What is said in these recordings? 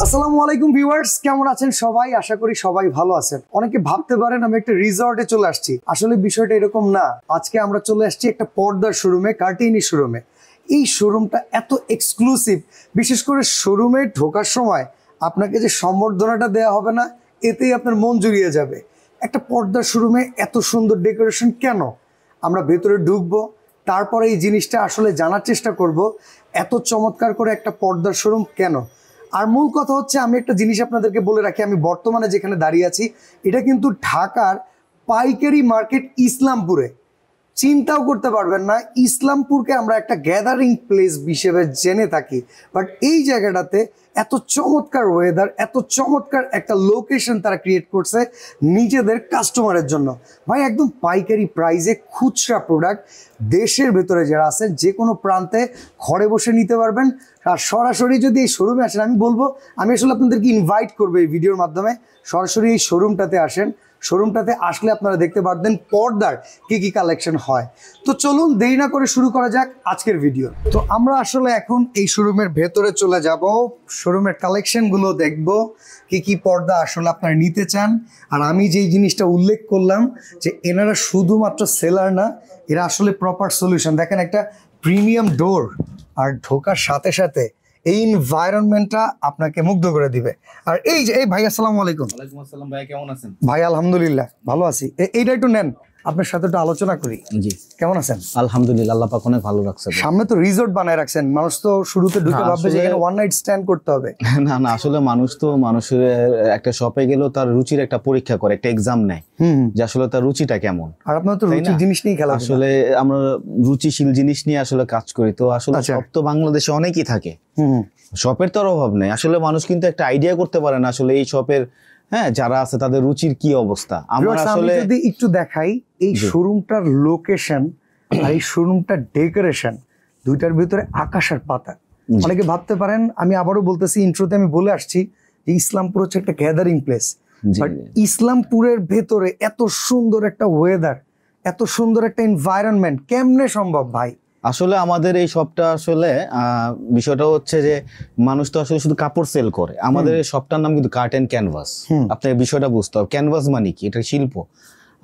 আসসালামু আলাইকুম ভিউয়ার্স, কেমন আছেন সবাই? আশা করি সবাই ভালো আছেন। অনেকে ভাবতে পারেন আমি একটা রিসর্টে চলে আসছি, আসলে বিষয়টা এরকম না। আজকে আমরা চলে আসছি একটা পর্দার শোরুমে, কার্টিনি শোরুমে। এই শোরুমটা এত এক্সক্লুসিভ, বিশেষ করে শোরুমে ঢোকার সময় আপনাকে যে সম্বর্ধনাটা দেওয়া হবে না, এতেই আপনার মন জুড়িয়ে যাবে। একটা পর্দার শোরুমে এত সুন্দর ডেকোরেশন কেন? আমরা ভেতরে ঢুকবো, তারপরে এই জিনিসটা আসলে জানার চেষ্টা করব, এত চমৎকার করে একটা পর্দার শোরুম কেন। আর মূল কথা হচ্ছে, আমি একটা জিনিস আপনাদেরকে বলে রাখি, আমি বর্তমানে যেখানে দাঁড়িয়ে আছি এটা কিন্তু ঢাকার পাইকারি মার্কেট ইসলামপুরে। চিন্তাও করতে পারবেন না, ইসলামপুরকে আমরা একটা গ্যাদারিং প্লেস হিসেবে জেনে থাকি, বাট এই জায়গাটাতে এত চমৎকার ওয়েদার, এত চমৎকার একটা লোকেশন তারা ক্রিয়েট করছে নিজেদের কাস্টমারের জন্য। ভাই একদম পাইকারি প্রাইসে খুচরা প্রোডাক্ট দেশের ভেতরে যারা আছেন যে কোনো প্রান্তে ঘরে বসে নিতে পারবেন। আর সরাসরি যদি এই শোরুমে আসেন, আমি বলবো, আমি আসলে আপনাদেরকে ইনভাইট করবো এই ভিডিওর মাধ্যমে, সরাসরি এই শোরুমটাতে আসেন। শোরুমটাতে আসলে আপনারা দেখতে পারবেন পর্দার কি কি কালেকশন হয়। তো চলুন দেরি না করে শুরু করা যাক আজকের ভিডিও। তো আমরা আসলে এখন এই শোরুমের ভেতরে চলে যাব, শোরুমের কালেকশনগুলো দেখব, কি কি পর্দা আসলে আপনারা নিতে চান। আর আমি যেই জিনিসটা উল্লেখ করলাম যে এনারা শুধুমাত্র সেলার না, এরা আসলে প্রপার সলিউশন। দেখেন একটা প্রিমিয়াম ডোর, আর ঢোকার সাথে সাথে এই এনভায়রনমেন্টটা আপনাকে মুগ্ধ করে দিবে। আর এই যে এই ভাই, আসসালামু আলাইকুম। ওয়ালাইকুম আসসালাম ভাই, কেমন আছেন? ভাই আলহামদুলিল্লাহ ভালো আছি। এইটা একটু নেন, আপনার সাথে একটু আলোচনা করি। জি, কেমন আছেন? আলহামদুলিল্লাহ, আল্লাহ পাক অনেক ভালো রাখছে। সামনে তো রিসোর্ট বানায় রাখছেন, মানুষ তো শুরুতে ঢুকে ভাববে যে এখানে ওয়ান নাইট স্ট্যান্ড করতে হবে। না না, আসলে মানুষের একটা শপে গেলেও তার রুচির একটা পরীক্ষা করে, একটা এক্সাম নেয় যে আসলে তার রুচিটা কেমন। আর আপনার তো রুচির জিনিস নিয়ে খেলা। আসলে আমরা রুচিশীল জিনিস নিয়ে আসলে কাজ করি। তো আসলে শপ তো বাংলাদেশে অনেকই থাকে, শপের তো অভাব নেই। আসলে মানুষ কিন্তু একটা আইডিয়া করতে পারে না আসলে এই শপের যারা আছে তাদের রুচির কি অবস্থা। আমরা আসলে যদি একটু দেখাই এই শোরুমটার লোকেশন আর এই শোরুমটার ডেকোরেশন, দুইটার ভিতরে আকাশ আর পাতা। অনেকে ভাবতে পারেন, আমি আবারও বলতেছি, ইন্ট্রোতে আমি বলে আসছি যে ইসলামপুর হচ্ছে একটা গ্যাদারিং প্লেস, বাট ইসলামপুরের ভেতরে এত সুন্দর একটা ওয়েদার, এত সুন্দর একটা এনভায়রনমেন্ট কেমনে সম্ভব ভাই? আসলে আমাদের এই শপটা আসলে বিষয়টা হচ্ছে যে মানুষ তো আসলে শুধু কাপড় সেল করে, আমাদের এই শপটার নাম কিন্তু কার্টেন ক্যানভাস। আপনার বিষয়টা বুঝতে হবে, ক্যানভাস মানে কি, এটা শিল্প।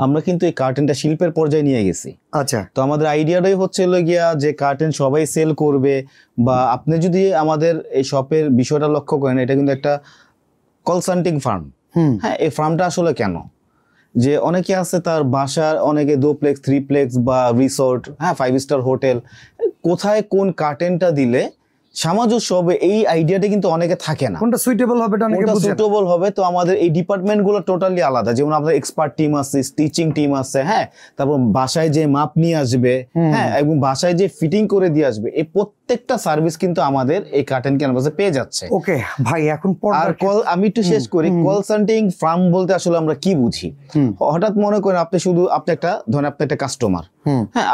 আমরা কিন্তু এই কার্টেনটা শিল্পের পর্যায়ে নিয়ে গেছি। আচ্ছা, তো আমাদের আইডিয়াটাই হচ্ছে গিয়া যে কার্টেন সবাই সেল করবে। বা আপনি যদি আমাদের এই শপের বিষয়টা লক্ষ্য করেন, এটা কিন্তু একটা কনসাল্টিং ফার্ম। হ্যাঁ, এই ফার্মটা আসলে কেন, যে অনেকে আছে তার বাসার অনেকে ডুপ্লেক্স, থ্রিপ্লেক্স বা রিসোর্ট, 5 স্টার হোটেল, কোথায় কোন কার্টেনটা দিলে সামঞ্জস্য হবে এই আইডিয়াটা কিন্তু অনেকে থাকে না, কোনটা সুইটেবল হবে, সুইটেবল হবে। তো আমাদের এই ডিপার্টমেন্ট গুলো টোটালি আলাদা। যেমন আমাদের এক্সপার্ট টিম আছে, স্টিচিং টিম আছে, তারপর বাসায় যে মাপ নিয়ে আসবে, এবং বাসায় যে ফিটিং করে দিয়ে আসবে, এই প্রত্যেকটা সার্ভিস কিন্তু আমাদের এই কার্টেন ক্যানভাসে পেয়ে যাচ্ছে। ওকে ভাই, এখন আর আমি একটু শেষ করি, কনসাল্টিং ফার্ম বলতে আসলে আমরা কি বুঝি। হঠাৎ মনে করেন আপনি একটা কাস্টমার,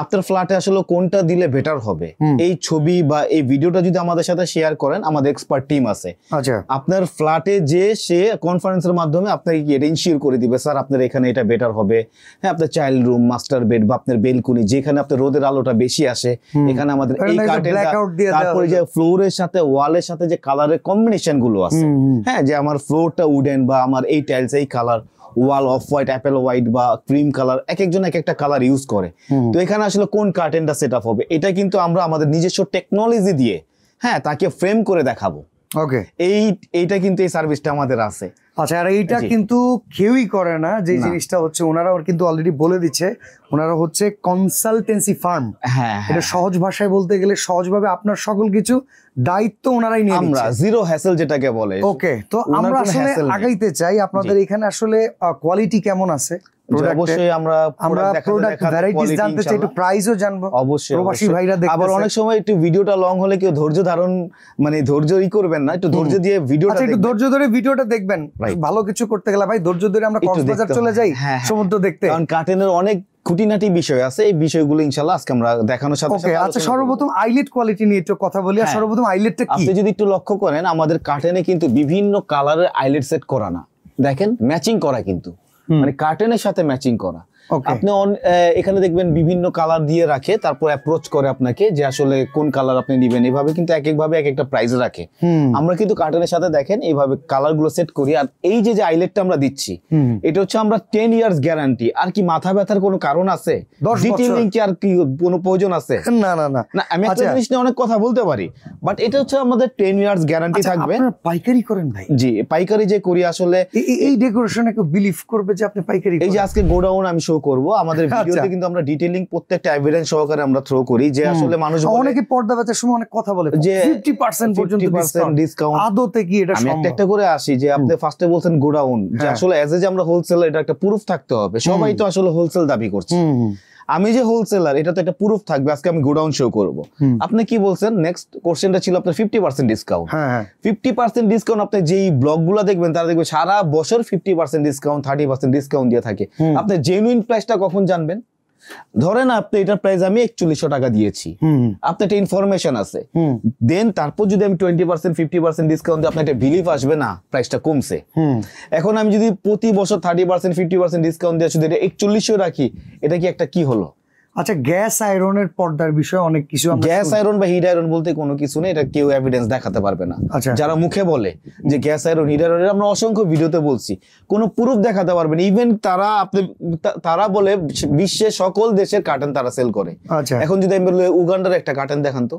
আপনার ফ্ল্যাটে আসলে কোনটা দিলে বেটার হবে, এই ছবি বা এই ভিডিওটা যদি আমাদের সাথে শেয়ার করেন, আমাদের এক্সপার্ট টিম আছে। আচ্ছা, আপনার ফ্ল্যাটে যে সে কনফারেন্সের মাধ্যমে আপনাকে এটা ইনশিওর করে দিবে, স্যার আপনার এখানে এটা বেটার হবে। আপনার চাইল্ড রুম, মাস্টার বেড বা আপনার বেলকনি, যেখানে আপনার রোদের আলোটা বেশি আসে, এখানে আমাদের এই কার্টেনটা, তারপরে যে ফ্লোরের সাথে ওয়ালের সাথে যে কালারের কম্বিনেশন গুলো আছে, যে আমার ফ্লোরটা উডেন বা আমার এই টাইলস এই colour, wall off white, Apple white বা ক্রিম কালার, এক একজন এক একটা কালার ইউজ করে। তো এখানে আসলে কোন কার্টেনটা সেট আপ হবে, এটা কিন্তু আমরা আমাদের নিজস্ব টেকনোলজি দিয়ে তাকে ফ্রেম করে দেখাবো। ওকে, এইটা কিন্তু এই সার্ভিসটা আমাদের আছে। আচ্ছা, আর এইটা কিন্তু কেউই করে না, যে জিনিসটা হচ্ছে ওনারা কিন্তু অলরেডি বলে দিচ্ছে, ওনারা হচ্ছে কনসালটেন্সি ফার্ম। এটা সহজ ভাষায় বলতে গেলে, সহজভাবে আপনার সকল কিছু দায়িত্ব ওনারাই নিয়ে নিচ্ছে, জিরো হ্যাসেল যেটাকে বলে। ওকে, তো আমরা আসলে আগাইতে চাই, আপনাদের এখানে আসলে কোয়ালিটি কেমন আছে? অবশ্যই আমরা প্রোডাক্ট ভ্যারাইটিস জানতে চাই, একটু প্রাইসও জানবো। অবশ্যই, প্রবাসী ভাইরা দেখতে, আবার অনেক সময় একটু ভিডিওটা লং হলে কেউ ধৈর্য ধারণ ধৈর্যই করবেন না, একটু ধৈর্য দিয়ে ভিডিওটা, একটু ধৈর্য ধরে ভিডিওটা দেখবেন। ভালো কিছু করতে গেলে ভাই ধৈর্য ধরে আমরা কক্সবাজার চলে যাই সমুদ্র দেখতে, কারণ কার্টেনের অনেক খুঁটিনাটি বিষয় আছে, এই বিষয়গুলো ইনশাআল্লাহ আজকে আমরা দেখানোর সাথে সাথে। আচ্ছা, সর্বপ্রথম আইলেট কোয়ালিটি নিয়ে একটু কথা বলি। সর্বপ্রথম আইলেটটা কি, আপনি যদি একটু লক্ষ্য করেন, আমাদের কার্টেনে কিন্তু বিভিন্ন কালারের আইলেট সেট করা না, দেখেন ম্যাচিং করা, কিন্তু কার্টেনের সাথে ম্যাচিং করা। Okay. আপনি এখানে দেখবেন বিভিন্ন কালার দিয়ে রাখে, তারপর অ্যাপ্রোচ করে আপনাকে যে আসলে কোন কালার আপনি নেবেন, এভাবে কিন্তু এক একভাবে এক একটা প্রাইস রাখে। আমরা কিন্তু কার্টনের সাথে দেখেন এইভাবে কালার গুলো সেট করি। আর এই যে যে আইলেটটা আমরা দিচ্ছি, এটা হচ্ছে আমরা 10 ইয়ার্স গ্যারান্টি। আর কি মাথা ব্যথার কোনো কারণ আছে? 10 বছর। ডিটেইলিং কি আর কি কোনো প্রয়োজন আছে? না না না না, আমি একটা জিনিস নিয়ে অনেক কথা বলতে পারি, বাট এটা হচ্ছে আমাদের 10 ইয়ার্স গ্যারান্টি থাকবে। আপনারা পাইকারি করেন ভাই? জি, পাইকারি যে করি আসলে এই ডেকোরেশনে কেউ বিলিভ করবে যে আপনি পাইকারি এই যে আজকে গোডাউন আমি শো করব আমাদের ভিডিওতে, কিন্তু আমরা ডিটেইলিং প্রত্যেকটা এভিডেন্স সহকারে আমরা থ্রো করি যে আসলে মানুষ অনেকে পর্দা বেচার সময় অনেক কথা বলে যে 50% পর্যন্ত ডিসকাউন্ট। আদতে কি এটা আমি সম্ভব? একটা করে আসি যে আপনি ফার্স্টে বলছেন গোডাউন, যে আসলে এজ এ যে আমরা হোলসেলার এটা একটা প্রুফ থাকতে হবে। সবাই তো আসলে হোলসেল দাবি করছে, আমি যে হোলসেলার এটা তো একটা প্রুফ থাকবে। আজকে আমি গোডাউন শো করব। আপনি কি বলছেন? নেক্সট কোশ্চেনটা ছিল আপনার 50% ডিসকাউন্ট। হ্যাঁ 50% ডিসকাউন্ট। আপনি যেই ব্লগগুলো দেখবেন তারা দেখবেন সারা বছর 50% ডিসকাউন্ট, 30% ডিসকাউন্ট দিয়ে থাকে। আপনি জেনুইন প্রাইসটা কখন জানবেন? ধরেন আপনি এটার প্রাইস আমি 4100 টাকা দিয়েছি, আপনার একটা ইনফরমেশন আছে, দেন তারপর যদি আমি 20% 50% ডিসকাউন্ট দিই, আপনার একটা বিলিভ আসবে না প্রাইসটা কমছে। এখন আমি যদি প্রতি বছর 30% 50% ডিসকাউন্ট দিয়ে শুধু এটা 4100 রাখি, এটা কি একটা কি হলো? আচ্ছা, গ্যাস আয়রনের পর্দার বিষয়ে অনেক কিছু গ্যাস আয়রন বা হিট আয়রন বলতে কোনো কিছু নেই, এটা কেউ এভিডেন্স দেখাতে পারবে না। আচ্ছা, যারা মুখে বলে যে গ্যাস আয়রন হিট আয়রন, আমরা অসংখ্য ভিডিওতে বলছি, কোনো প্রুফ দেখাতে পারবে না। ইভেন তারা বলে বিশ্বের সকল দেশের কার্টন তারা সেল করে। আচ্ছা, এখন যদি আমি বলি উগান্ডার একটা কার্টন দেখান তো,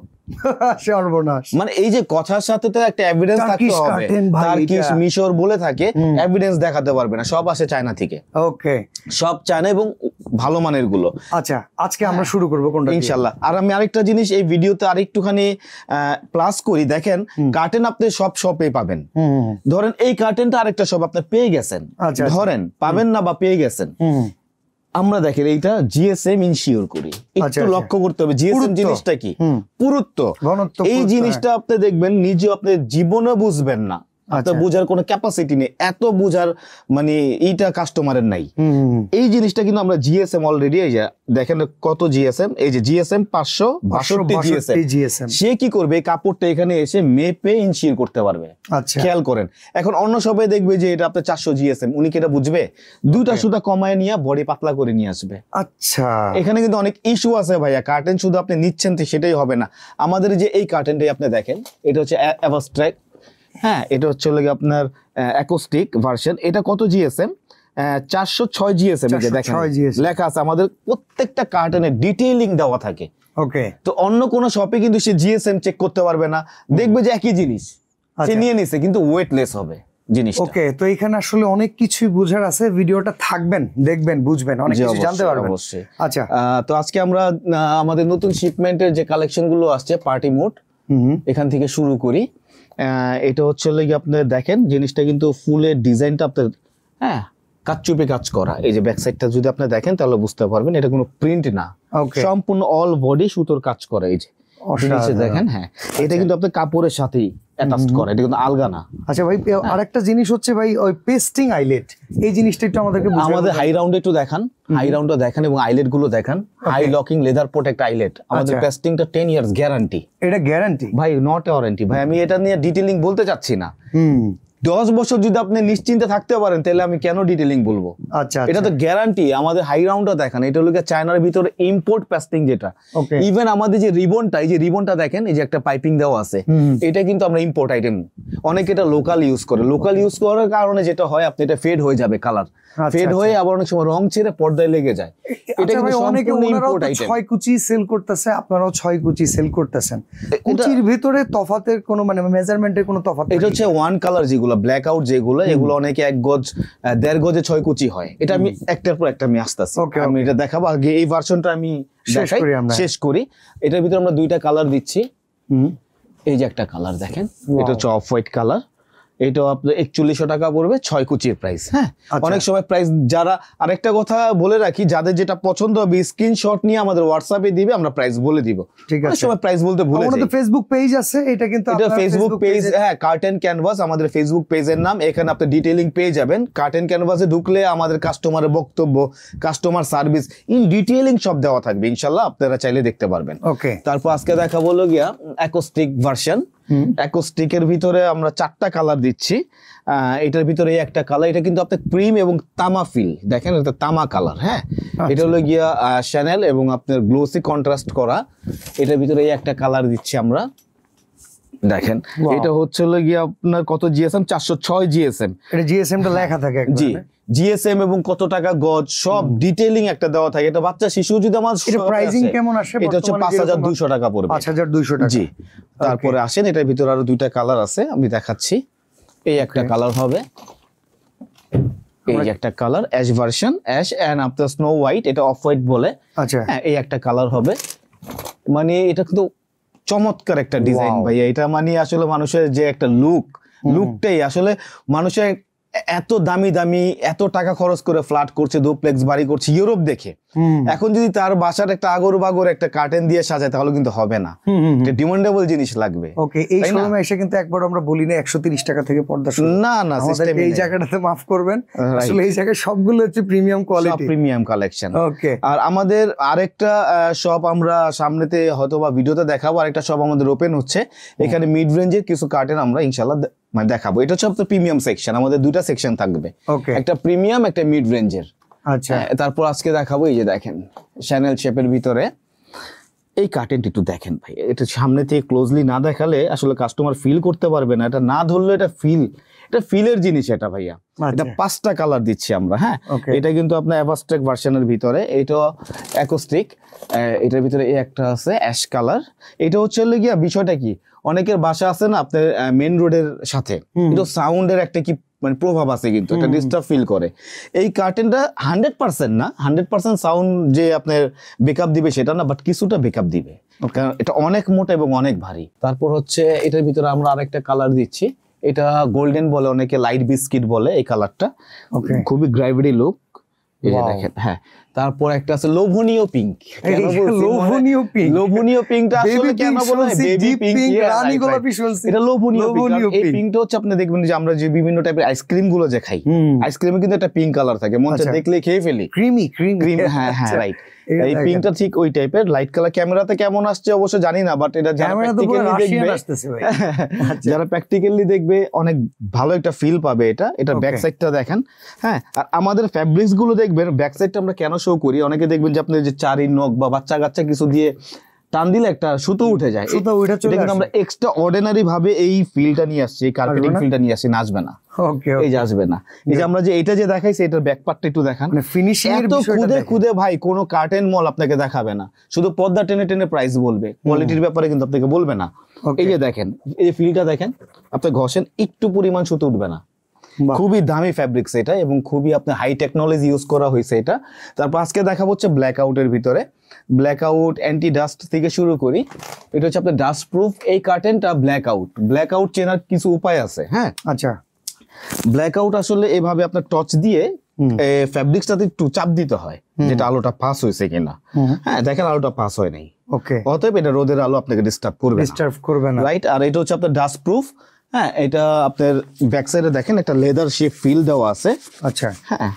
সর্বনাশ। মানে এই যে কথার সাথে তো একটা এভিডেন্স থাকতে হবে। টার্কিশ, মিশর বলে থাকে, এভিডেন্স দেখাতে পারবে না, সব আসে চায়না থেকে। ওকে, সব চায়না এবং ভালো মানের গুলো। আচ্ছা, আজকে আমরা শুরু করবো কোনটা? ইনশাআল্লাহ। আর আমি আরেকটা জিনিস এই ভিডিওতে আরেকটুখানি প্লাস করি, দেখেন কার্টেন আপনি সব শপে পাবেন। ধরেন এই কার্টেনটা আরেকটা শপ আপনি পেয়ে গেছেন, ধরেন পাবেন না বা পেয়ে গেছেন, আমরা দেখেন এইটা জিএসএম ইনশিওর করি। একটু লক্ষ্য করতে হবে জিএসএম জিনিসটা কি, পুরুত্ব। এই জিনিসটা আপনি দেখবেন নিজে আপনি জীবনে বুঝবেন না, আপনার বোঝার কোনো ক্যাপাসিটি নেই, এত বোঝার মানে এইটা কাস্টমারের নাই। এই জিনিসটা কিন্তু আমরা জিএসএম অলরেডি, এই যে দেখেন কত জিএসএম, এই যে জিএসএম 562 জিএসএম। সে কি করবে, এই কাপড়টা এখানে এসে মেপে ইনশিওর করতে পারবে। আচ্ছা, খেয়াল করেন, এখন অন্য সবাই দেখবে যে এটা আপনার 400 জিএসএম, উনি কি এটা বুঝবে? দুইটা সুতা কমায় নিয়ে বডি পাতলা করে নিয়ে আসবে। আচ্ছা, এখানে কিন্তু অনেক ইস্যু আছে ভাইয়া। কার্টেন শুধু আপনি নিচ্ছেন তো সেটাই হবে না। আমাদের যে এই কার্টেনটাই আপনি দেখেন, এটা হচ্ছে অ্যাভাস্ট্রাক, হ্যাঁ, এটা হচ্ছে আপনার অ্যাকোস্টিক ভার্সন। এটা কত জিএসএম? 406 জিএসএম। দেখেন লেখা আছে, আমাদের প্রত্যেকটা কার্টনে ডিটেইলিং দেওয়া থাকে। ওকে, তো অন্য কোন শপে কিন্তু সে জিএসএম চেক করতে পারবে না, দেখবে যে একই জিনিস সে নিয়ে নিছে, কিন্তু ওয়েটলেস হবে জিনিসটা। ওকে, তো এখানে আসলে অনেক কিছুই বোঝার আছে। ভিডিওটা থাকবেন, দেখবেন, বুঝবেন, অনেক কিছু জানতে পারবেন অবশ্যই। আচ্ছা, তো আজকে আমরা আমাদের নতুন শিপমেন্টের যে কালেকশন গুলো আসছে পার্টি মোড, এখান থেকে শুরু করি। এটা হচ্ছে আপনার দেখেন জিনিসটা কিন্তু ফুলের ডিজাইনটা আপনার, হ্যাঁ, কাচচুপে কাজ করা। এই যে ব্যাক সাইডটা যদি আপনি দেখেন তাহলে বুঝতে পারবেন এটা কোনো প্রিন্ট না, সম্পূর্ণ অল বডি সুতোর কাজ করা। এই যে নিচে দেখেন, হ্যাঁ, এটা কিন্তু আপনার কাপড়ের সাথেই অ্যাটাচড করা, এটা কিন্তু আলগা না। আচ্ছা ভাই, আরেকটা জিনিস হচ্ছে ভাই, ওই পেস্টিং আইলেট, এই জিনিসটা একটু আমাদেরকে আমাদের হাই রাউন্ডে একটু দেখান, হাই রাউন্ডটা দেখেন এবং আইলেট গুলো দেখান। High locking leather protect eyelet, আমাদের পেস্টিংটা 10 ইয়ার্স গ্যারান্টি। এটা গ্যারান্টি ভাই, নট ওয়ারেন্টি ভাই। আমি এটা নিয়ে ডিটেইলিং বলতে চাচ্ছি না। 10 বছর যদি আপনি নিশ্চিন্তে থাকতে পারেন তাহলে আমি কেন ডিটেইলিং বলবো? আচ্ছা, এটা তো গ্যারান্টি। আমাদের হাই রাউন্ডটা দেখেন, এটা হলো চায়নার ভিতরে ইম্পোর্ট পেস্টিং যেটা। ইভেন আমাদের যে রিবনটা, এই যে রিবনটা দেখেন, এই যে একটা পাইপিং দেওয়া আছে, এটা কিন্তু আমরা ইম্পোর্ট আইটেম। অনেকে এটা লোকাল ইউজ করে, লোকাল ইউজ করার কারণে যেটা হয় আপনি এটা ফেড হয়ে যাবে, কালার ফেড হয়ে আবার অনেক সময় রং ছেড়ে পর্দায় লেগে যায়। এটা কিন্তু সম্পূর্ণ ইম্পোর্ট আইটেম। 6 কুচি সেল করতেছে, আপনারাও 6 কুচি সেল করতেছেন। কুচির ভিতরে তফাতের কোনো মানে মেজারমেন্টের কোনো তফাৎ? এটা হচ্ছে ওয়ান কালার, যেগুলো ব্ল্যাক আউট যেগুলো, এগুলো অনেকে 1 গজ 1.5 গজে 6 কুচি হয়। এটা আমি একটার পর একটা আমি আসতেছি, আমি এটা দেখাবো। আগে এই ভার্সনটা আমি শেষ করি। এটার ভিতরে আমরা 2টা কালার দিচ্ছি। এই যে একটা কালার দেখেন, এটা হচ্ছে অফ হোয়াইট কালার। এটা আপনার 4100 টাকা পড়বে, 6 কুচির প্রাইস। হ্যাঁ, অনেক সময় প্রাইস যারা, আরেকটা কথা বলে রাখি, যাদের যেটা পছন্দ হবে স্ক্রিনশট নিয়ে আমাদের হোয়াটসঅ্যাপে দিবে, আমরা প্রাইস বলে দিব। অনেক সময় প্রাইস বলতে ভুলে যাই। আমাদের ফেসবুক পেজ আছে, এটা কিন্তু এটা ফেসবুক পেজ, হ্যাঁ, কার্টেন ক্যানভাস আমাদের ফেসবুক পেজের নাম। এখানে আপনি ডিটেইলিং পেয়ে যাবেন। কার্টেন ক্যানভাসে ঢুকলে আমাদের কাস্টমারের বক্তব্য, কাস্টমার সার্ভিস ইন ডিটেইলিং সব দেওয়া থাকবে, ইনশাআল্লাহ আপনারা চাইলে দেখতে পারবেন। ওকে, তারপর আজকে দেখাবো হলো গিয়া অ্যাকোস্টিক ভার্সন। অ্যাকোস্টিকের ভিতরে আমরা 4টা কালার দিচ্ছি। এটার ভিতরে এই একটা কালার, এটা কিন্তু আপনার ক্রিম এবং তামা ফিল, দেখেন এটা তামা কালার। হ্যাঁ, এটা হলো গিয়া শ্যানেল এবং আপনার গ্লোসি কন্ট্রাস্ট করা। এটার ভিতরে এই একটা কালার দিচ্ছি আমরা, দেখেন এটা হচ্ছে হলো গিয়া আপনার কত জিএসএম, 406 জিএসএম। এটা জিএসএমটা লেখা থাকে একদম। জি, জিএসএম এবং কত টাকা গজ সব ডিটেইলিং একটা দেওয়া থাকে। এটা বাচ্চা শিশু যদি আমার এটা প্রাইসিং কেমন আসে? এটা হচ্ছে 5200 টাকা পড়বে। 5200 টাকা। জি, তারপরে আসেন এটার ভিতরে আরো 2টা কালার আছে, আমি দেখাচ্ছি। এই একটা কালার হবে, এই যে একটা colour ash version, ash and আপনার স্নো হোয়াইট, এটা অফ হোয়াইট বলে। আচ্ছা, হ্যাঁ, এই একটা কালার হবে। মানে এটা কিন্তু চমৎকার একটা ডিজাইন ভাইয়া। এটা মানে আসলে মানুষের যে একটা লুকটাই আসলে মানুষের এত দামি দামি এত টাকা খরচ করে ফ্ল্যাট করছে, ডুপ্লেক্স বাড়ি করছে ইউরোপ দেখে। এখন যদি তার বাসার একটা আগর বাগর একটা কার্টেন দিয়ে সাজায় তাহলে কিন্তু হবে না, এটা ডিমান্ডেবল জিনিস লাগবে। ওকে, এই শোরুমে এসে কিন্তু একবার আমরা বলি না 130 টাকা থেকে পর্দা শুরু। না না, সিস্টেম এই জায়গাটাতে মাফ করবেন, আসলে এই জায়গায় সবগুলো হচ্ছে প্রিমিয়াম কোয়ালিটি, প্রিমিয়াম কালেকশন। ওকে, আর আমাদের আরেকটা শপ আমরা সামনেতে হয়তো বা ভিডিওতে দেখাবো, আরেকটা শপ আমাদের ওপেন হচ্ছে। এখানে মিড রেঞ্জের কিছু কার্টেন আমরা ইনশাআল্লাহ মানে দেখাবো। এটা হচ্ছে আপনার প্রিমিয়াম সেকশন, আমাদের 2টা সেকশন থাকবে, একটা প্রিমিয়াম একটা মিড রেঞ্জের। আচ্ছা, তারপর আজকে দেখাবো এই যে দেখেন শ্যানেল শেপের ভিতরে এই কার্টেনটি একটু দেখেন ভাই। এটা সামনে থেকে ক্লোজলি না দেখালে আসলে কাস্টমার ফিল করতে পারবে না, এটা না ধরলে এটা ফিলের জিনিস এটা ভাইয়া। এটা 5টা কালার দিচ্ছি আমরা। হ্যাঁ, এটা কিন্তু আপনার অ্যাভাস্ট্রাক ভার্সনের ভিতরে, এটা অ্যাকোস্টিক। এটার ভিতরে এই একটা আছে অ্যাশ কালার। এটা হচ্ছে গিয়া বিষয়টা কি, অনেকের বাসা আছে না আপনার মেন রোডের সাথে, কিন্তু সাউন্ডের একটা কি মানে প্রভাব আছে, কিন্তু এটা ডিস্টার্ব ফিল করে। এই কার্টেনটা 100% না, 100% সাউন্ড যে আপনার বেকআপ দিবে সেটা না, বাট কিছুটা বেকআপ দিবে, কারণ এটা অনেক মোটা এবং অনেক ভারী। তারপর হচ্ছে এটার ভিতরে আমরা আরেকটা কালার দিচ্ছি, এটা গোল্ডেন বলে, অনেকে লাইট বিস্কিট বলে এই কালারটা। খুবই গ্র্যাভিটি লুক, এই যে দেখেন। হ্যাঁ, তারপর একটা আছে লোভনীয় পিঙ্ক। লোভনীয় পিঙ্কটা আসলে কেন বলা হয় বেবি পিঙ্ক, রানী গোলাপি শুনছি, এটা লোভনীয় পিঙ্ক। এই পিঙ্কটা হচ্ছে আপনি দেখবেন যে আমরা যে বিভিন্ন টাইপের আইসক্রিম গুলো যে খাই, আইসক্রিমে কিন্তু একটা পিঙ্ক কালার থাকে, মন চায় দেখলে খেয়ে ফেলি, ক্রিমি। হ্যাঁ হ্যাঁ, রাইট। এই পিঙ্কটা ঠিক ওই টাইপের। লাইট কালার ক্যামেরাতে কেমন আসছে অবশ্য জানি না, বাট এটা যারা প্র্যাকটিক্যালি দেখবে অনেক ভালো একটা ফিল পাবে। এটা ব্যাক সাইডটা দেখেন। হ্যাঁ, আর আমাদের ফ্যাব্রিক্স গুলো দেখবেন ব্যাক সাইডটা আমরা কেন শো করি, অনেকে দেখবেন যে আপনার যে চারি নখ বা বাচ্চা কাচ্চা কিছু দিয়ে টান দিলে একটা সুতো উঠে যায়, কিন্তু আমরা এক্সট্রা অর্ডিনারি ভাবে এই ফিলটা নিয়ে আসছি, এই কার্পেটিং ফিলটা নিয়ে আসছি, আসবে না। এই যে আসবে না। এই যে আমরা যে এটা যে দেখাইছি, এটার ব্যাক পার্টটা একটু দেখান। ফিনিশিং এর বিষয়টা খুদে ভাই কোনো কার্টেন মল আপনাকে দেখাবে না, শুধু পর্দা টেনে টেনে প্রাইস বলবে, কোয়ালিটির ব্যাপারে কিন্তু আপনাকে বলবে না। এই যে দেখেন, এই যে ফিলটা দেখেন, আপনি ঘষেন একটু পরিমাণ সুতো উঠবে না। খুবই দামি ফ্যাব্রিক্স এটা, এবং খুবই আপনার হাই টেকনোলজি ইউজ করা হয়েছে এটা। তারপর আজকে দেখা হচ্ছে ব্ল্যাক আউটের ভিতরে, ব্ল্যাক আউট অ্যান্টি ডাস্ট থেকে শুরু করি। এটা হচ্ছে আপনার ডাস্ট প্রুফ এই কার্টেনটা। ব্ল্যাক আউট চেনার কিছু উপায় আছে। হ্যাঁ, আচ্ছা, ব্ল্যাক আউট আসলে এভাবে আপনার টর্চ দিয়ে ফ্যাব্রিক্সটাতে একটু চাপ দিতে হয়, যেটা আলোটা পাস হয়েছে কিনা। হ্যাঁ, দেখেন আলোটা পাস হয় নাই, অতএব এটা রোদের আলো আপনাকে ডিস্টার্ব করবে না, রাইট। আর এটা হচ্ছে আপনার ডাস্ট প্রুফ। হ্যাঁ, এটা আপনার ব্যাক সাইডে দেখেন একটা লেদার শেপ ফিল দেওয়া আছে। আচ্ছা, হ্যাঁ,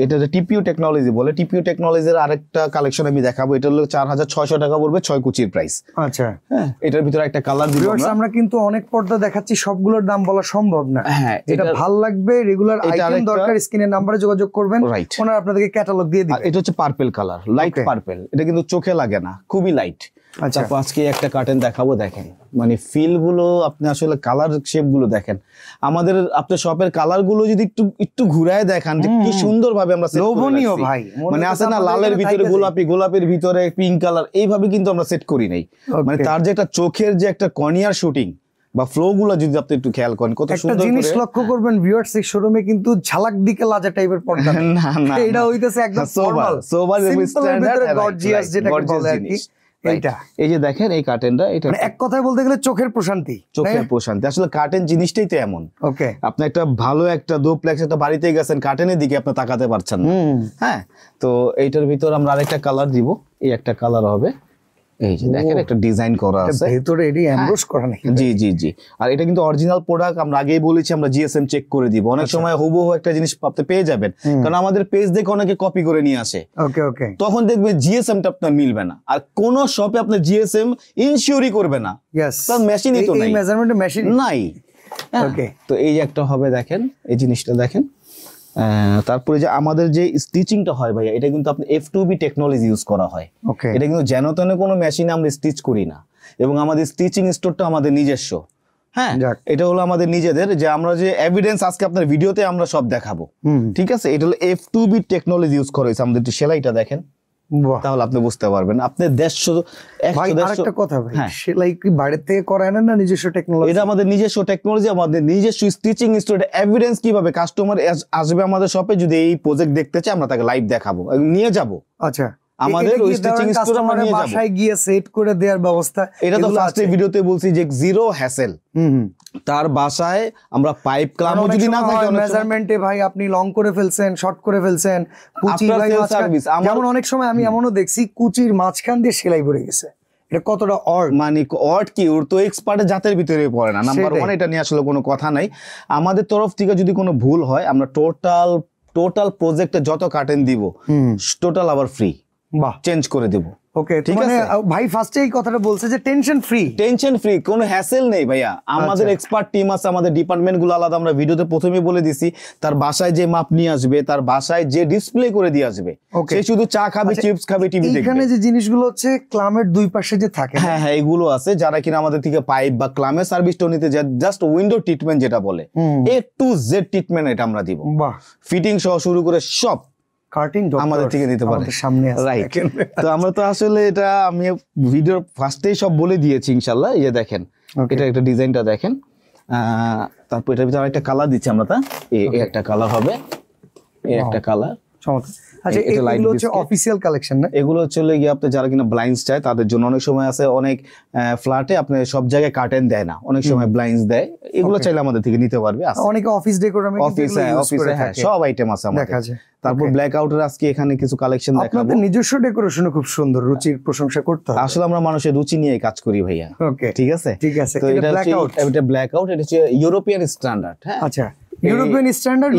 এটা টিপিও টেকনোলজি বলে। টিপিও টেকনোলজির আরেকটা কালেকশন আমি দেখাবো, এটা হলো 4600 টাকা পড়বে, 6 কুচির প্রাইস। আচ্ছা, হ্যাঁ, এটার ভিতরে একটা কালার দিব আমরা, কিন্তু অনেক পর্দা দেখাচ্ছি, সবগুলোর দাম বলা সম্ভব না। হ্যাঁ, এটা ভালো লাগবে, রেগুলার আইটেম দরকার, স্ক্রিনের নম্বরে যোগাযোগ করবেন, ওনারা আপনাদেরকে ক্যাটালগ দিয়ে দিবেন। এটা হচ্ছে পার্পল কালার, লাইট পার্পল, এটা কিন্তু চোখে লাগে না, খুবই লাইট। আচ্ছা, আজকে একটা কার্টেন দেখাবো, দেখেন মানে ফিল গুলো আপনি আসলে কালার শেপ গুলো দেখেন, আমাদের আপনার শপের কালার গুলো যদি একটু ঘুরায় দেখান যে কি সুন্দর ভাবে আমরা লোভনীয় ভাই, মানে আছে না লালের ভিতরে গোলাপি, গোলাপের ভিতরে পিঙ্ক কালার, এইভাবে কিন্তু আমরা সেট করি নাই। মানে তার যে একটা চোখের যে একটা কর্নিয়ার শুটিং বা ফ্লো গুলো যদি আপনি একটু খেয়াল করেন, কত সুন্দর জিনিস লক্ষ্য করবেন ভিউয়ার্স, এই শোরুমে কিন্তু ঝালাক দিকে লাজা টাইপের পর্দা না, এটা হইতেছে একদম সোবার এবং স্ট্যান্ডার্ড গর্জিয়াস, যেটা বলে আর কি। এই যে দেখেন এই কার্টেনটা, এটা এক কথায় বলতে গেলে চোখের প্রশান্তি। আসলে কার্টেন জিনিসটাই তো এমন। ওকে, আপনি একটা ভালো একটা ডুপ্লেক্স একটা বাড়িতে গেছেন, কার্টেনের দিকে আপনি তাকাতে পারছেন না। হ্যাঁ, তো এইটার ভিতর আমরা আরেকটা কালার দিব, এই একটা কালার হবে, এই যে দেখেন একটা ডিজাইন করা আছে ভিতরে এডি এমব্রোস করা নাকি? জি জি জি। আর এটা কিন্তু অরিজিনাল প্রোডাক্ট, আমরা আগেই বলেছি আমরা জিএসএম চেক করে দিব। অনেক সময় হুবহু একটা জিনিস আপনি পেয়ে যাবেন, কারণ আমাদের পেজ দেখে অনেকে কপি করে নিয়ে আসে, ওকে ওকে, তখন দেখবেন জিএসএমটা আপনার মিলবে না। আর কোন শপে আপনি জিএসএম ইনসিওরই করবে না, यस, তার মেশিনই তো নাই, এই মেজারমেন্টের মেশিন নাই। ওকে, তো এই যে একটা হবে, দেখেন এই জিনিসটা দেখেন। তারপরে যে আমাদের যে স্টিচিংটা হয় ভাইয়া, এটা কিন্তু আপনি F2B টেকনোলজি ইউজ করা হয়। ওকে, এটা কিন্তু যেন তেন কোনো মেশিনে আমরা স্টিচ করি না, এবং আমাদের স্টিচিং স্টোরটা আমাদের নিজস্ব। হ্যাঁ, যাক। এটা হলো আমাদের নিজেদের, যে আমরা যে এভিডেন্স আজকে আপনার ভিডিওতে আমরা সব দেখাবো। ঠিক আছে, এটা হলো F2B টেকনোলজি ইউজ করা হয়েছে। আমাদের একটু সেলাইটা দেখেন, বাহ। তাহলে আপনি বুঝতে পারবেন। আপনি 150 ভাই 150 আরেকটা কথা ভাই, হ্যাঁ। সেলাই কি বাইরে থেকে করায় না, না নিজস্ব টেকনোলজি? এটা আমাদের নিজস্ব টেকনোলজি, আমাদের নিজস্ব স্টিচিং স্টোর। এভিডেন্স কিভাবে কাস্টমার আসবে আমাদের শপে, যদি এই প্রজেক্ট দেখতে চায় আমরা তাকে লাইভ দেখাবো, নিয়ে যাব। আচ্ছা, আমাদের ওই স্টিচিং স্টোর আমরা নিয়ে যাব, বাসায় গিয়ে সেট করে দেওয়ার ব্যবস্থা। এটা তো ফার্স্টে ভিডিওতে বলছি যে জিরো হ্যাসেল। তার বাসায় আমরা পাইপ ক্লামও যদি না থাকে, মেজারমেন্টে ভাই আপনি লং করে ফেলছেন, শর্ট করে ফেলছেন, কুচি আপনার ভাই sales মাঝখান- service, যেমন অনেক সময় আমি এমনও দেখছি কুচির মাঝখান দিয়ে সেলাই পড়ে গেছে। এটা কতটা অড, মানে অড কি, ওর তো এক্সপার্টের জাতের ভিতরে পড়ে না। নাম্বার সেটাই। 1, এটা নিয়ে আসলে কোনো কথা নাই। আমাদের তরফ থেকে যদি কোনো ভুল হয়, আমরা টোটাল প্রজেক্টে যত কাটেন দিব, টোটাল আবার ফ্রি বাহ, চেঞ্জ করে দেব। ওকে। ঠিক মানে আছে। ভাই ফার্স্টে এই কথাটা বলছে যে টেনশন ফ্রি, টেনশন ফ্রি, কোনো হ্যাসেল নেই ভাইয়া। আমাদের এক্সপার্ট টিম আছে, আমাদের ডিপার্টমেন্ট গুলো আলাদা। আমরা ভিডিওতে প্রথমেই বলে দিছি, তার বাসায় যে মাপ নিয়ে আসবে, তার বাসায় যে ডিসপ্লে করে দিয়ে আসবে, Okay. সে শুধু চা খাবে, চিপস খাবে, টিভি দেখবে। এখানে যে জিনিসগুলো হচ্ছে ক্লামের দুই পাশে যে থাকে, হ্যাঁ হ্যাঁ, এগুলো আছে। যারা কিনা আমাদের থেকে পাইপ বা ক্লামের সার্ভিসটা নিতে যায়, জাস্ট উইন্ডো ট্রিটমেন্ট যেটা বলে, A to Z ট্রিটমেন্ট এটা আমরা দিব। বাহ, ফিটিং সহ শুরু করে সব কাটিং আমাদের থেকে নিতে পারে। সামনে আছে, রাইট। দেখেন। তো আমরা তো আসলে এটা আমি ভিডিওর ফার্স্টেই সব বলে দিয়েছি ইনশাল্লাহ। এই যে দেখেন, Okay. এটা একটা ডিজাইনটা দেখেন। তারপর এটার ভিতরে একটা কালার দিচ্ছি আমরা, তা এই একটা কালার হবে, এই একটা কালার। চমৎকার। আচ্ছা, এটা light এগুলো হচ্ছে biscuit। অফিসিয়াল কালেকশন না? এগুলো চলে গিয়ে আপনি যারা কিনা ব্লাইন্ডস চায় তাদের জন্য। অনেক সময় আছে, অনেক ফ্ল্যাটে আপনি সব জায়গায় কার্টেন দেয় না, অনেক সময় ব্লাইন্ডস দেয়। এগুলো চাইলে আমাদের থেকে নিতে পারবে। অনেকে অফিস ডেকোরামে অফিসে হ্যাঁ, সব আইটেম আছে আমাদের। দেখা যায়। তারপর ব্ল্যাক আউটের আজকে এখানে কিছু কালেকশন দেখাবো। আপনাদের নিজস্ব ডেকোরেশনও খুব সুন্দর, রুচির প্রশংসা করতে হবে। আসলে আমরা মানুষের রুচি নিয়ে কাজ করি ভাইয়া। ওকে, ঠিক আছে, ঠিক আছে। তো এটা এটা ব্ল্যাক আউট, এটা ব্ল্যাক আউট, এটা হচ্ছে ইউরোপিয়ান স্ট্যান্ডার্ড। হ্যাঁ, আচ্ছা, European standard,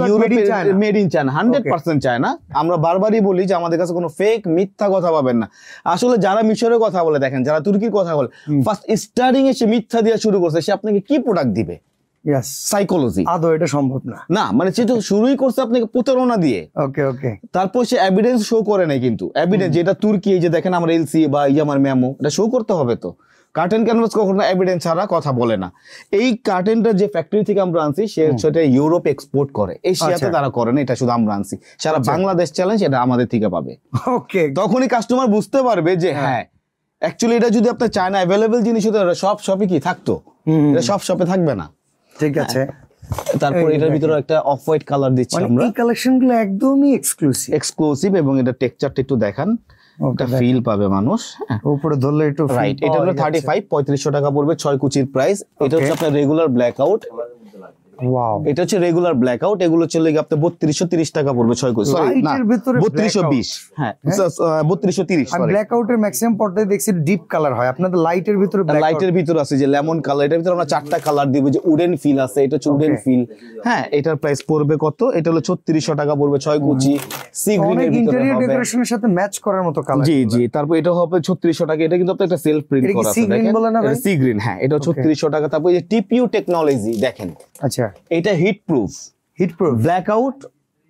made in China, 100% China. আমরা বারবারই বলি যে আমাদের কাছে কোনো ফেক মিথ্যা কথা পাবেন না। আসলে যারা মিশরের কথা বলে, দেখেন যারা তুর্কির কথা বলে, ফার্স্ট স্টার্টিং এ সে মিথ্যা দিয়ে শুরু করছে, সে আপনাকে কি প্রোডাক্ট দিবে? Yes, psychology. আদৌ এটা সম্ভব না। না, মানে সে তো শুরুই করছে আপনাকে প্রতারণা দিয়ে। ওকে ওকে, তারপর সে এভিডেন্স শো করে নাই, কিন্তু এভিডেন্স যেটা তুর্কি, এই যে দেখেন আমার এলসি বা আমার মেমো, এটা শো করতে হবে। তো কার্টেন ক্যানভাস কখনো এভিডেন্স ছাড়া কথা বলে না। এই কার্টেনটা যে ফ্যাক্টরি থেকে আমরা আনছি, সেটা ইউরোপ এক্সপোর্ট করে, এশিয়াতে তারা করে না, এটা শুধু আমরা আনছি। সারা বাংলাদেশ চ্যালেঞ্জ এটা আমাদের থেকে পাবে। ওকে, তখনই কাস্টমার বুঝতে পারবে যে হ্যাঁ, অ্যাকচুয়ালি এটা যদি আপনার চায়না অ্যাভেলেবেল জিনিস হতো, এটা সব শপে কি থাকতো, এটা সব শপে থাকবে না। ঠিক আছে। তারপর এটার ভিতরে একটা অফ হোয়াইট কালার দিচ্ছি মানে আমরা, এই কালেকশনগুলো একদমই এক্সক্লুসিভ, এবং এটা টেক্সচারটা একটু দেখান, একটা ফিল পাবে মানুষ। উপরে ধরলে একটু রাইট, এটা হলো 35-3500 টাকা পড়বে, 6 কুচির প্রাইস। এটা হচ্ছে আপনার রেগুলার ব্ল্যাক আউট, ওয়াও, এটা হচ্ছে রেগুলার ব্ল্যাক আউট। এগুলো চলে গিয়ে আপনার 3230 টাকা পড়বে 6 কুচি, সরি না, লাইটের ভিতরে 3220, হ্যাঁ 3230, আর সরি। ব্ল্যাক আউটের ম্যাক্সিমাম পর্দায় দেখছি ডিপ কালার হয়, আপনাদের লাইটের ভিতরে ব্ল্যাক লাইটের ভিতরে আছে যে লেমন কালার, এটার ভিতরে আমরা 4টা কালার দিব, যে উডেন ফিল আছে, এটা হচ্ছে উডেন ফিল। হ্যাঁ, এটার প্রাইস পড়বে কত? এটা হলো 3600 টাকা পড়বে, 6 কুচি, সি গ্রিনের অনেক ভিতরে ইন্টেরিয়র হবে। ডেকোরেশনের সাথে ম্যাচ করার মতো কালার। জি জি, তারপর এটা হবে 3600 টাকা। এটা কিন্তু আপনার একটা সেলফ প্রিন্ট এটা কি করা sea আছে, green দেখেন বলে না ভাই? এটা সি গ্রিন। হ্যাঁ, এটা 3600 টাকা। তারপর এই যে টিপিউ টেকনোলজি দেখেন, আচ্ছা, এটা heat proof, heat proof, blackout,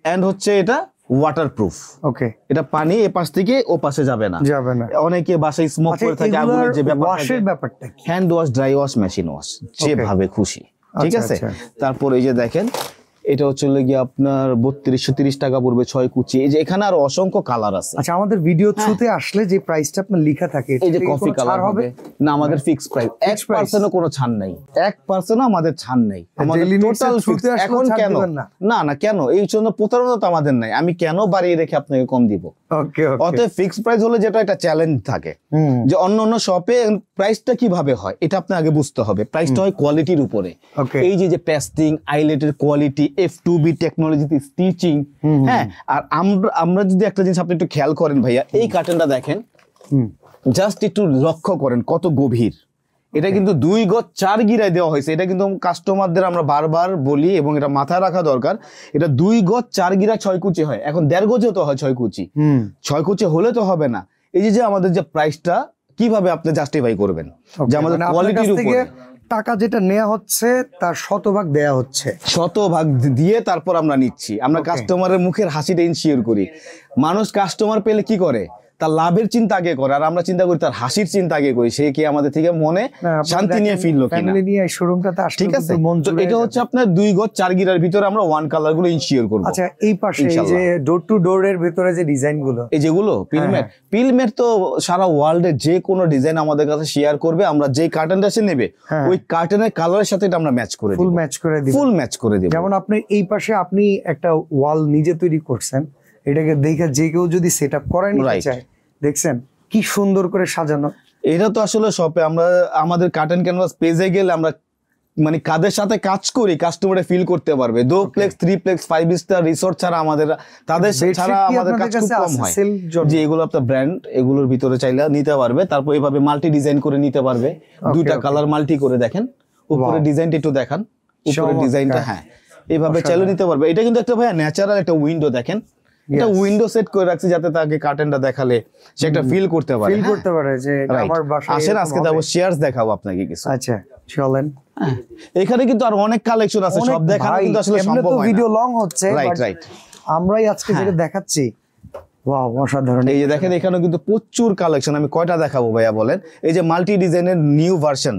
and হচ্ছে এটা ওয়াটার প্রুফ। ওকে, এটা পানি এ পাশ থেকে ও পাশে যাবে না। যাবে না। অনেকে বাসায় স্মোক আচ্ছা, করে থাকে, এগুলার আগুনের যে ওয়াশের ব্যাপারটা কি? Hand wash, dry wash, machine wash, যেভাবে খুশি। ঠিক আচ্ছা, আছে। আচ্ছা। তারপর এই যে দেখেন, এটা হচ্ছে গিয়ে আপনার 3230 টাকা পড়বে, 6 কুচি। এই যে এখানে আর অসংখ্য কালার আছে। আচ্ছা, আমাদের ভিডিও থ্রুতে আসলে যে প্রাইসটা আপনার লেখা থাকে, এই যে এটাতে কি কফি কোনো কালার ছাড় হবে না, আমাদের ফিক্স প্রাইস, 1% কোনো ছাড় নাই, 1% আমাদের ছাড় নাই, আমাদের Daily needs টোটাল এর through তে আসলেও এখন ছাড় কেন দিবেন না? না না, কেন এই জন্য প্রতারণা তো আমাদের নাই, আমি কেন বাড়িয়ে রেখে আপনাকে কম দিব? ওকে ওকে, অতএব ফিক্স প্রাইস হলে যেটা একটা চ্যালেঞ্জ থাকে, যে অন্য অন্য শপে প্রাইসটা কিভাবে হয়, এটা আপনি আগে বুঝতে হবে। প্রাইসটা হয় কোয়ালিটির উপরে। Okay. এই যে পেস্টিং, আইলেটের কোয়ালিটি, F2B টেকনোলজিতে স্টিচিং। হ্যাঁ, আর আমরা যদি একটা জিনিস আপনি একটু খেয়াল করেন ভাইয়া, এই কার্টেনটা দেখেন, জাস্ট একটু লক্ষ্য করেন কত গভীর। এটা কিন্তু 2 গজ 4 গিরায় দেওয়া হয়েছে। এটা কিন্তু কাস্টমারদের আমরা বারবার বলি এবং এটা মাথায় রাখা দরকার। এটা 2 গজ 4 গিরা 6 কুচি হয়, এখন 1.5 গজও তো হয় 6 কুচি। 6 কুচি হলে তো হবে না। এই যে আমাদের যে প্রাইসটা কিভাবে আপনি জাস্টিফাই করবেন যে আমাদের কোয়ালিটির উপরে টাকা যেটা নেওয়া হচ্ছে তার শতভাগ দেয়া হচ্ছে, শতভাগ দিয়ে তারপর আমরা নিচ্ছি। আমরা কাস্টমারের মুখের হাসিটা ইনশিওর করি। মানুষ কাস্টমার পেলে কি করে, তার লাভের চিন্তা আগে করে, আর আমরা চিন্তা করি তার হাসির চিন্তা আগে করি, সে কি আমাদের থেকে মনে শান্তি নিয়ে ফিরলো কিনা। ফ্যামিলি নিয়ে এই শোরুমটাতে আসলে ঠিক আছে, এটা হচ্ছে আপনার 2 গজ 4 গিরার ভিতরে আমরা ওয়ান কালার গুলো ইনশিওর করব। আচ্ছা, এই পাশে এই যে ডোর টু ডোর এর ভিতরে যে ডিজাইন গুলো, এই যেগুলো পিলমেট তো সারা ওয়ার্ল্ডের যে কোনো ডিজাইন আমাদের কাছে শেয়ার করবে। আমরা যে কার্টেনটা সে নেবে ওই কার্টেনের কালারের সাথে এটা আমরা ম্যাচ করে ফুল ম্যাচ করে দিই, ফুল ম্যাচ করে দিই। যেমন আপনি এই পাশে আপনি একটা ওয়াল নিজে তৈরি করছেন, এটাকে দেখে যে কেউ যদি সেটআপ করে নিতে চায়, দেখছেন কি সুন্দর করে সাজানো। এটা তো আসলে শপে আমরা আমাদের কার্টেন ক্যানভাস পেজে গেলে আমরা মানে কাদের সাথে কাজ করি কাস্টমারে ফিল করতে পারবে। 2 প্লেক্স 3 প্লেক্স 5 স্টার রিসোর্ট ছাড়া আমাদের তাদের ছাড়া আমাদের কাজ খুব কম হয়। যে এগুলো আপনার ব্র্যান্ড, এগুলোর ভিতরে চাইলে নিতে পারবে। তারপর এইভাবে মাল্টি ডিজাইন করে নিতে পারবে, 2টা কালার মাল্টি করে। দেখেন উপরে ডিজাইনটা একটু দেখান, উপরে ডিজাইনটা হ্যাঁ এইভাবে চাইলে নিতে পারবে। এটা কিন্তু একটা ভাইয়া ন্যাচারাল একটা উইন্ডো, দেখেন এটা উইন্ডো সেট করে রাখছি যাতে তাকে কার্টেনটা দেখালে সে একটা ফিল করতে পারে, ফিল করতে পারে যে আমার বাসায়। আসেন আজকে যাবো শেয়ারস দেখাবো আপনাকে কিছু। আচ্ছা চলেন। এখানে কিন্তু আর অনেক কালেকশন আছে, সব দেখানো কিন্তু আসলে সম্ভব হয় না, ভিডিও লং হচ্ছে। রাইট আমরাই আজকে যেটা দেখাচ্ছি, ওয়াও অসাধারণ। এই যে দেখেন এখানেও কিন্তু প্রচুর কালেকশন। আমি কয়টা দেখাবো ভাইয়া বলেন? এই যে মাল্টি ডিজাইনের নিউ ভার্সন,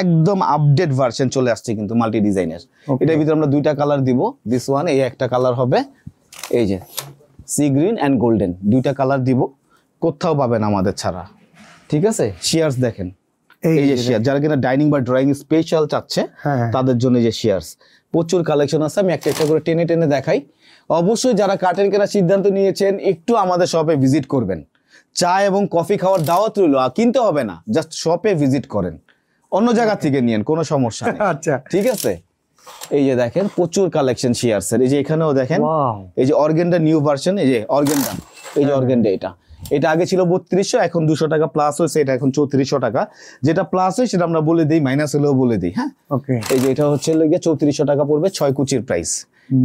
একদম আপডেট ভার্সন চলে আসছে কিন্তু মাল্টি ডিজাইনের। এটার ভিতরে আমরা 2টা কালার দিব। দিস ওয়ান, এই একটা কালার হবে এই যে সি গ্রিন এন্ড গোল্ডেন, 2টা কালার দিব, কোথাও পাবেন আমাদের ছাড়া। ঠিক আছে, শেয়ারস দেখেন, এই যে শেয়ার যারা কিনা ডাইনিং বা ড্রয়িং স্পেশাল চাচ্ছে তাদের জন্য যে শেয়ারস প্রচুর কালেকশন আছে। আমি একটা একটা করে টেনে টেনে দেখাই। অবশ্যই যারা কার্টেন কেনার সিদ্ধান্ত নিয়েছেন একটু আমাদের শপে ভিজিট করবেন। চা এবং কফি খাওয়ার দাওয়াত রইল, কিনতে হবে না, জাস্ট শপে ভিজিট করেন, অন্য জায়গা থেকে নিয়েন, কোনো সমস্যা নেই। আচ্ছা ঠিক আছে। এই যে দেখেন প্রচুর কালেকশন শেয়ারসের। এই যে এখানেও দেখেন এই যে অর্গেন্ডা নিউ ভার্সন, এই যে অর্গেন্ডা, এই যে অর্গেন্ডা, এটা আগে ছিল 3200, এখন 200 টাকা প্লাস হয়েছে, এটা এখন 3400 টাকা। যেটা প্লাস হয় সেটা আমরা বলে দিই, মাইনাস হলেও বলে দিই। হ্যাঁ ওকে, এই যে এটা হচ্ছে 3400 টাকা পড়বে, 6 কুচির প্রাইস।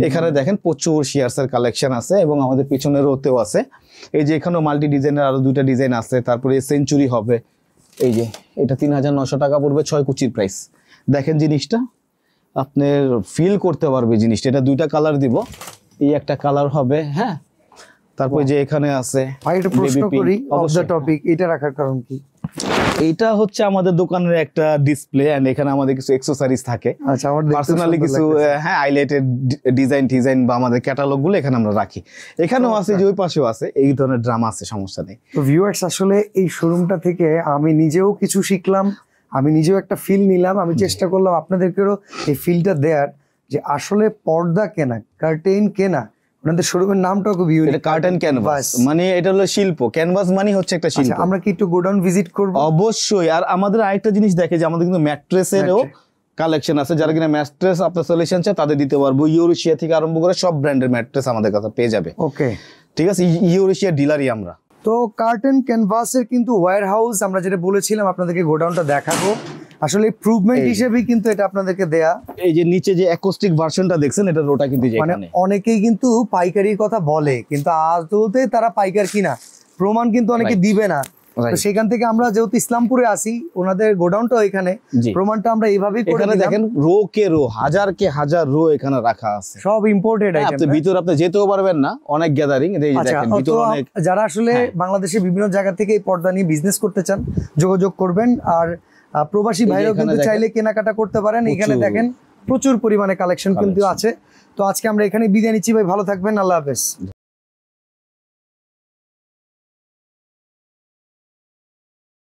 এখানে দেখেন প্রচুর শেয়ারসের কালেকশন আছে এবং আমাদের পিছনের রোতেও আছে। এই যে এখানেও মাল্টি ডিজাইনের আরো 2টা ডিজাইন আছে। তারপরে সেঞ্চুরি হবে, এই যে এটা 3900 টাকা পড়বে, 6 কুচির প্রাইস। দেখেন জিনিসটা আপনার ফিল করতে পারবে জিনিসটা। এটা 2টা কালার দিব, এই একটা কালার হবে। হ্যাঁ তারপর যে এখানে আছে, একটা প্রশ্ন করি অফ দ্য টপিক, এটা রাখার কারণ কি? এইটা হচ্ছে আমাদের দোকানের একটা ডিসপ্লে এন্ড এখানে আমাদের কিছু অ্যাকসেসরিজ থাকে। আচ্ছা, আমার পার্সোনালি কিছু হাইলাইটেড ডিজাইন বা আমাদের ক্যাটালগ গুলো এখানে আমরা রাখি। এখানেও আছে, যে ওই পাশেও আছে, এই ধরনের ড্রামা আছে, সমস্যা নেই। তো ভিউয়ার্স, আসলে এই শোরুমটা থেকে আমি নিজেও কিছু শিখলাম, আমি নিজেও একটা ফিল নিলাম। আমি চেষ্টা করলাম আপনাদেরকেও এই ফিলটা দেওয়ার, যে আসলে পর্দা কেনা, কার্টেন কেনা, আপনাদের শোরুমের নামটাও খুব ইউনিক, এটা কার্টেন ক্যানভাস, মানে এটা হলো শিল্প। ক্যানভাস মানে হচ্ছে একটা শিল্প। আমরা কি একটু গোডাউন ভিজিট করব? অবশ্যই। আর আমাদের আরেকটা জিনিস দেখে যে আমাদের কিন্তু ম্যাট্রেসেরও কালেকশন আছে। যারা কিনা ম্যাট্রেস আপনার সলিউশন চায় তাদের দিতে পারবো। ইউরোশিয়া থেকে আরম্ভ করে সব ব্র্যান্ডের ম্যাট্রেস আমাদের কাছে পেয়ে যাবে। ওকে ঠিক আছে, ইউরোশিয়া ডিলারই আমরা। তো কার্টেন ক্যানভাসের কিন্তু ওয়্যার হাউস, আমরা যেটা বলেছিলাম আপনাদেরকে গোডাউনটা দেখাবো, আসলে ইমপ্রুভমেন্ট হিসেবেই কিন্তু এটা আপনাদেরকে দেয়া। এই যে নিচে যে অ্যাকোস্টিক ভার্সনটা দেখছেন, এটা রোটা কিন্তু মানে অনেকেই কিন্তু পাইকারির কথা বলে, কিন্তু আদৌতে তারা পাইকার কিনা প্রমাণ কিন্তু অনেকে দিবে না। তো সেখান থেকে আমরা যেহেতু ইসলামপুরে আসি, ওনাদের গোডাউনটা এখানে, প্রমাণটা আমরা এইভাবেই করে দিলাম। দেখেন রো কে রো, হাজার কে হাজার রো এখানে রাখা আছে, সব ইম্পোর্টেড আইটেম। আপনি ভিতরে আপনি যেতেও পারবেন না, অনেক গ্যাদারিং। এই যে দেখেন ভিতরে অনেক, যারা আসলে বাংলাদেশের বিভিন্ন জায়গা থেকে এই পর্দা নিয়ে বিজনেস করতে চান যোগাযোগ করবেন। আর প্রবাসী ভাইরাও কিন্তু চাইলে কেনাকাটা করতে পারেন। এখানে দেখেন প্রচুর পরিমাণে কালেকশন কিন্তু আছে। তো আজকে আমরা এখানে বিদায় নিচ্ছি ভাই, ভালো থাকবেন, আল্লাহ হাফেজ।